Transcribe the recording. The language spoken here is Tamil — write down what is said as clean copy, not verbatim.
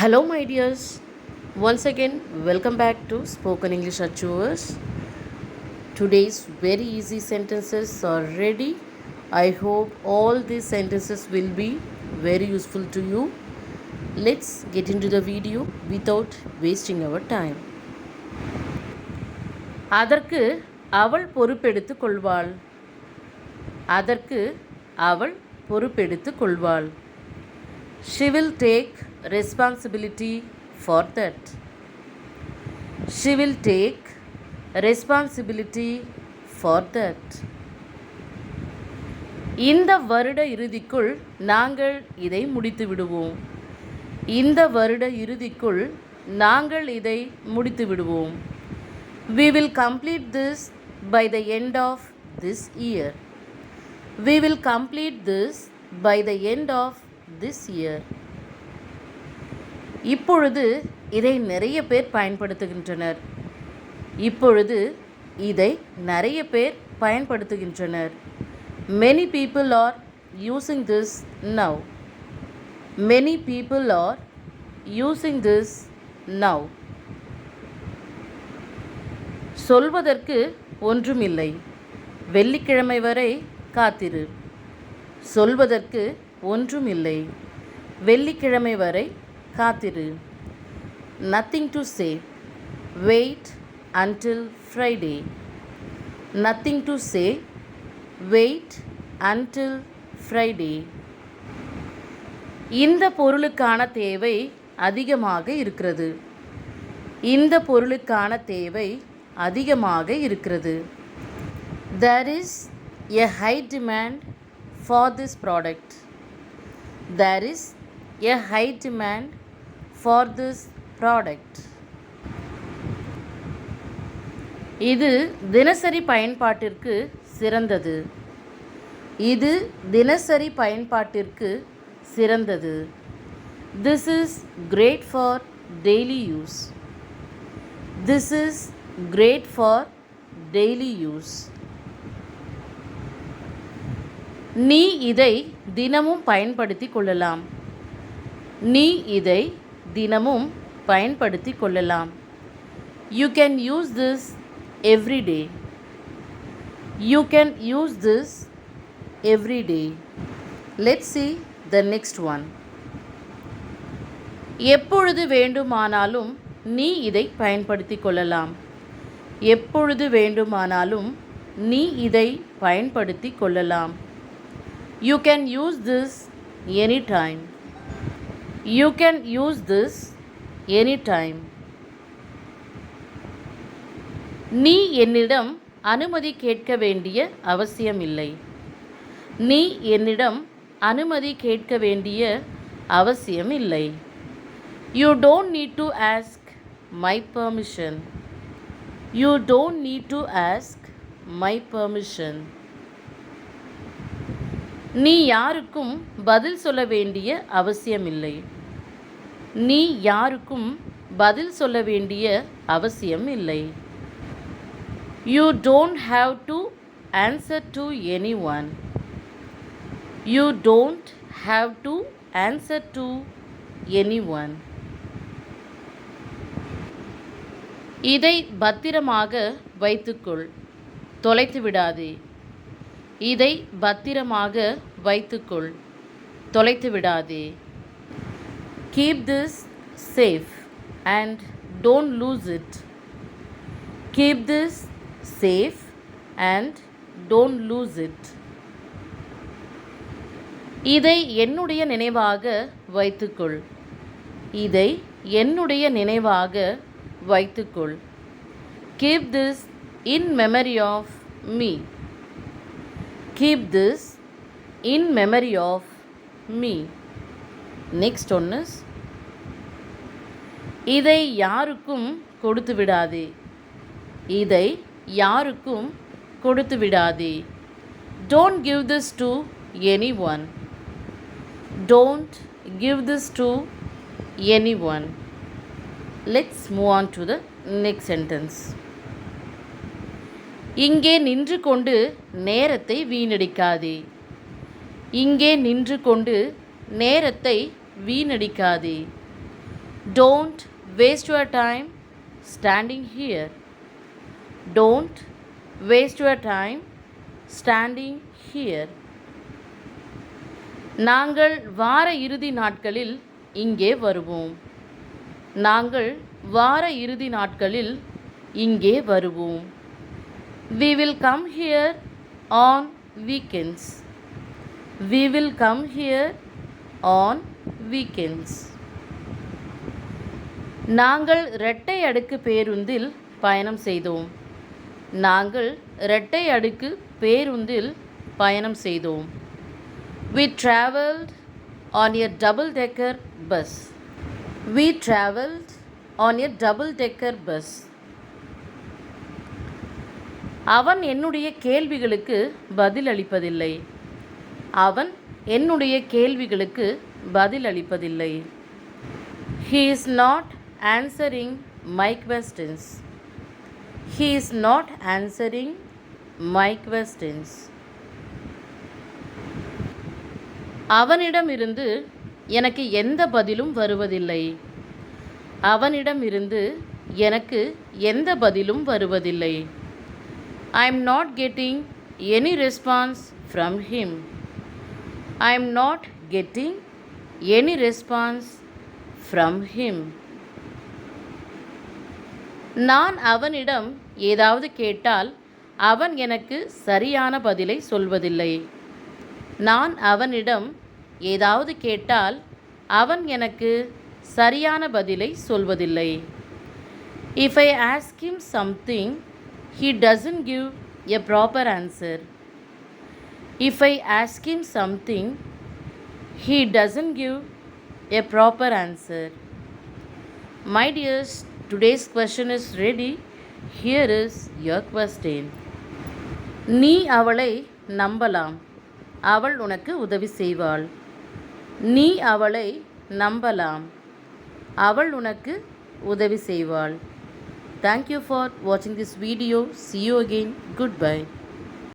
Hello, my dears. Once again, welcome back to Spoken English Achievers. Today's very easy sentences are ready. I hope all these sentences will be very useful to you. Let's get into the video without wasting our time. அதற்கு அவள் பொறுப்பெடுத்துக் கொள்வாள். அதற்கு அவள் பொறுப்பெடுத்துக் கொள்வாள். She will take responsibility for that. She will take responsibility for that. இந்த வருட இறுதிக்குள் நாங்கள் இதை முடித்து விடுவோம். இந்த வருட இறுதிக்குள் நாங்கள் இதை முடித்து விடுவோம். We will complete this by the end of this year. We will complete this by the end of this year. இப்பொழுது இதை நிறைய பேர் பயன்படுத்துகின்றனர். இப்பொழுது இதை நிறைய பேர் பயன்படுத்துகின்றனர். Many people are using this now. Many people are using this now. சொல்வதற்கு ஒன்றுமில்லை. வெள்ளிக்கிழமை வரை காத்திரு. சொல்வதற்கு ஒன்றுமில்லை. வெள்ளிக்கிழமை வரை காத்திரு. Nothing to say. Wait until Friday. Nothing to say. Wait until Friday. இந்த பொருளுக்கான தேவை அதிகமாக இருக்கிறது. இந்த பொருளுக்கான தேவை அதிகமாக இருக்கிறது. There is a high demand for this product. There is a high demand for this product. இது தினசரி பயன்பாட்டிற்கு சிறந்தது. இது தினசரி பயன்பாட்டிற்கு சிறந்தது. This is great for daily use. This is great for daily use. நீ இதை தினமும் பயன்படுத்திக் கொள்ளலாம். நீ இதை தினமும் பயன்படுத்திக் கொள்ளலாம். You can use this every day. You can use this every day. Let's see the next one. எப்பொழுது வேண்டுமானாலும் நீ இதை பயன்படுத்திக் கொள்ளலாம். எப்பொழுது வேண்டுமானாலும் நீ இதை பயன்படுத்திக் கொள்ளலாம். You can use this anytime. You can use this anytime. நீ என்னிடம் அனுமதி கேட்க வேண்டிய அவசியமில்லை. நீ என்னிடம் அனுமதி கேட்க வேண்டிய அவசியமில்லை. You don't need to ask my permission. You don't need to ask my permission. நீ யாருக்கும் பதில் சொல்ல வேண்டிய அவசியமில்லை. நீ யாருக்கும் பதில் சொல்ல வேண்டிய அவசியம் இல்லை. You don't have to answer to anyone. You don't have to answer to anyone. இதை பத்திரமாக வைத்துக்கொள். தொலைத்து விடாதே. இதை பத்திரமாக வைத்துக்கொள். தொலைத்து விடாதே. Keep this safe and don't lose it. Keep this safe and don't lose it. இதை என்னுடைய நினைவாக வைத்துக்கொள். இதை என்னுடைய நினைவாக வைத்துக்கொள். Keep this in memory of me. Keep this in memory of me. Next one is, இதை யாருக்கும் கொடுத்து விடாதே. இதை யாருக்கும் கொடுத்து விடாதே. Don't give this to anyone. Don't give this to anyone. Let's move on to the next sentence. இங்கே நின்று கொண்டு நேரத்தை வீணடிக்காதே. இங்கே நின்று கொண்டு நேரத்தை வீணடிக்காதே. Don't waste your time standing here. Don't waste your time standing here. நாங்கள் வார இறுதி நாட்களில் இங்கே வருவோம். நாங்கள் வார இறுதி நாட்களில் இங்கே வருவோம். We will come here on weekends. We will come here on weekends. நாங்கள் இரட்டை அடுக்கு பேருந்தில் பயணம் செய்தோம். நாங்கள் இரட்டை அடுக்கு பேருந்தில் பயணம் செய்தோம். We travelled on a double-decker bus. We travelled on a double-decker bus. அவன் என்னுடைய கேள்விகளுக்கு பதில் அளிப்பதில்லை. அவன் என்னுடைய கேள்விகளுக்கு பதில் அளிப்பதில்லை. He is not answering my questions. He is not answering my questions. அவனிடமிருந்து எனக்கு எந்த பதிலும் வருவதில்லை. அவனிடமிருந்து எனக்கு எந்த பதிலும் வருவதில்லை. I am not getting any response from him. I am not getting any response from him. நான் அவனிடம் ஏதாவது கேட்டால் அவன் எனக்கு சரியான பதிலை சொல்வதில்லை. நான் அவனிடம் ஏதாவது கேட்டால் அவன் எனக்கு சரியான பதிலை சொல்வதில்லை. If I ask him something, he doesn't give a proper answer. If I ask him something, he doesn't give a proper answer. My dears, today's question is ready. Here is your question. நீ அவளை நம்பலாம். அவள் உனக்கு உதவி செய்வாள். நீ அவளை நம்பலாம். அவள் உனக்கு உதவி செய்வாள். Thank you for watching this video. See you again. Goodbye.